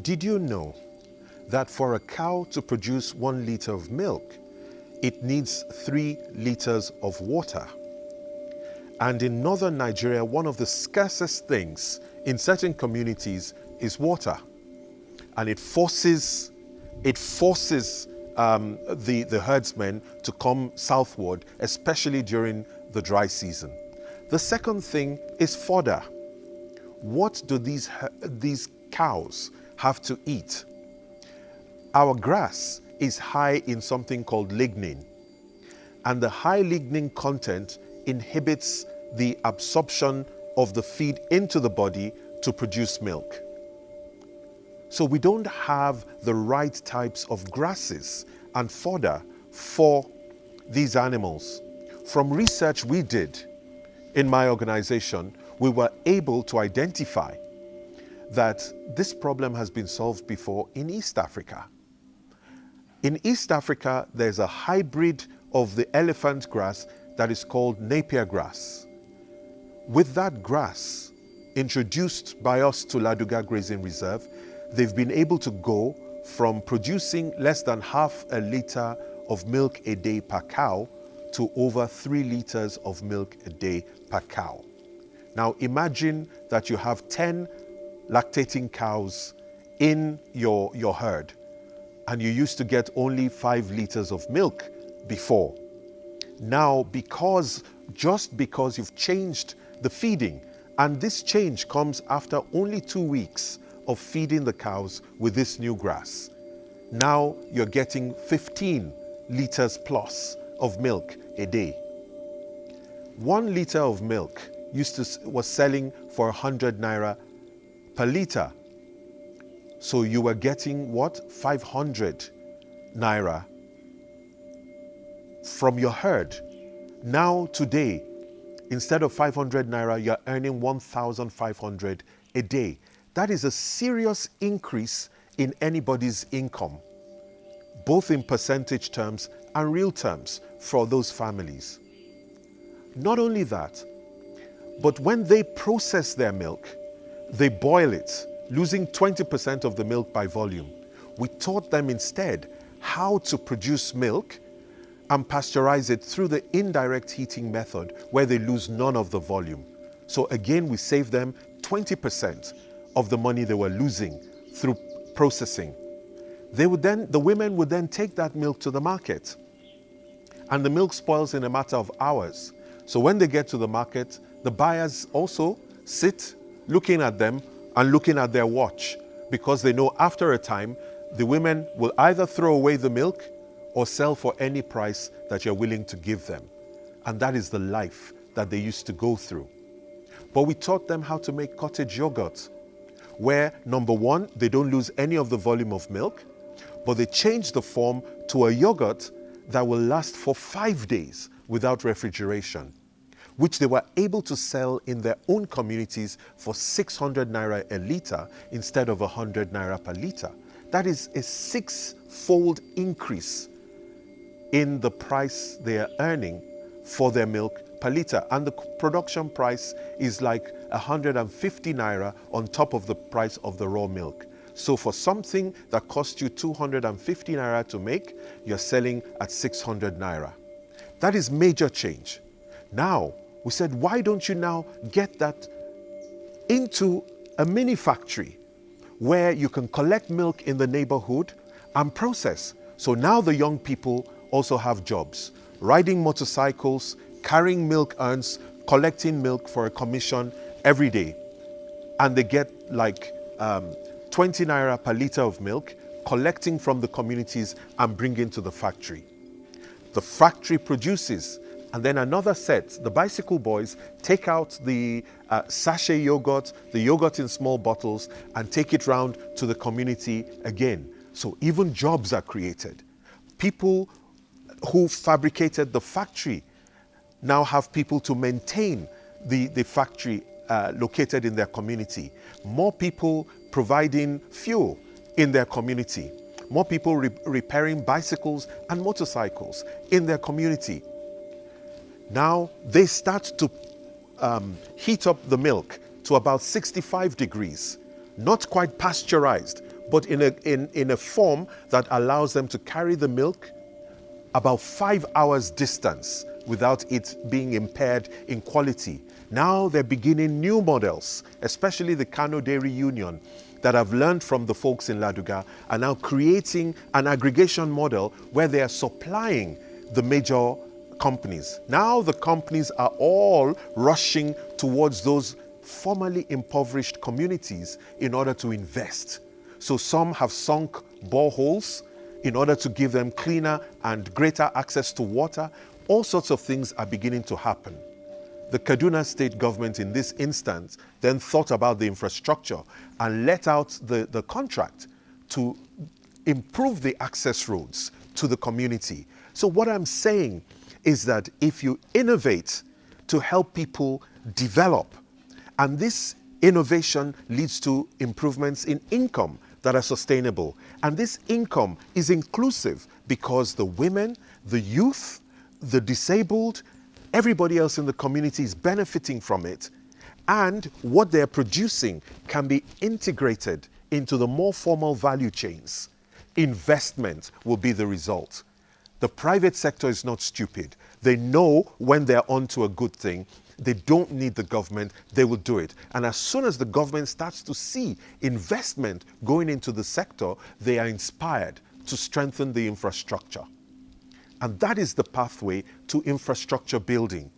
Did you know that for a cow to produce 1 liter of milk, it needs 3 liters of water? And in northern Nigeria, one of the scarcest things in certain communities is water. And it forces the herdsmen to come southward, especially during the dry season. The second thing is fodder. What do these cows have to eat? Our grass is high in something called lignin, and the high lignin content inhibits the absorption of the feed into the body to produce milk. So we don't have the right types of grasses and fodder for these animals. From research we did in my organization, we were able to identify that this problem has been solved before in East Africa. In East Africa, there's a hybrid of the elephant grass that is called Napier grass. With that grass introduced by us to Ladoga Grazing Reserve, they've been able to go from producing less than half a liter of milk a day per cow to over 3 liters of milk a day per cow. Now imagine that you have 10 lactating cows in your herd, and you used to get only 5 liters of milk before. Now, just because you've changed the feeding, and this change comes after only 2 weeks of feeding the cows with this new grass, now you're getting 15 liters plus of milk a day. 1 liter of milk was selling for 100 naira per liter. So you were getting what? 500 naira from your herd. Now today, instead of 500 naira, you're earning 1,500 a day. That is a serious increase in anybody's income, both in percentage terms and real terms for those families. Not only that, but when they process their milk, they boil it, losing 20% of the milk by volume. We taught them instead how to produce milk and pasteurize it through the indirect heating method, where they lose none of the volume. So again, we save them 20% of the money they were losing through processing. The women would then take that milk to the market, and the milk spoils in a matter of hours. So when they get to the market, the buyers also sit looking at them and looking at their watch, because they know after a time the women will either throw away the milk or sell for any price that you're willing to give them. And that is the life that they used to go through. But we taught them how to make cottage yogurt, where number one, they don't lose any of the volume of milk, but they change the form to a yogurt that will last for 5 days without refrigeration, which they were able to sell in their own communities for 600 naira a liter instead of 100 naira per liter. That is a 6-fold increase in the price they are earning for their milk per liter. And the production price is like 150 naira on top of the price of the raw milk. So for something that costs you 250 naira to make, you're selling at 600 naira. That is major change. Now, we said, why don't you now get that into a mini factory where you can collect milk in the neighborhood and process? So now the young people also have jobs, riding motorcycles, carrying milk urns, collecting milk for a commission every day. And they get like 20 naira per liter of milk, collecting from the communities and bringing to the factory. The factory produces, and then another set, the bicycle boys take out the sachet yogurt, the yogurt in small bottles, and take it round to the community again. So even jobs are created. People who fabricated the factory now have people to maintain the factory located in their community. More people providing fuel in their community. More people repairing bicycles and motorcycles in their community. Now they start to heat up the milk to about 65 degrees, not quite pasteurized, but in a form that allows them to carry the milk about 5 hours distance without it being impaired in quality. Now they're beginning new models, especially the Kano Dairy Union, that have learned from the folks in Ladoga, are now creating an aggregation model where they are supplying the major companies. Now the companies are all rushing towards those formerly impoverished communities in order to invest. So some have sunk boreholes in order to give them cleaner and greater access to water. All sorts of things are beginning to happen. The Kaduna state government in this instance then thought about the infrastructure and let out the contract to improve the access roads to the community. So what I'm saying is that if you innovate to help people develop, and this innovation leads to improvements in income that are sustainable, and this income is inclusive because the women, the youth, the disabled, everybody else in the community is benefiting from it, and what they're producing can be integrated into the more formal value chains. Investment will be the result. The private sector is not stupid. They know when they're onto a good thing. They don't need the government, they will do it. And as soon as the government starts to see investment going into the sector, they are inspired to strengthen the infrastructure. And that is the pathway to infrastructure building.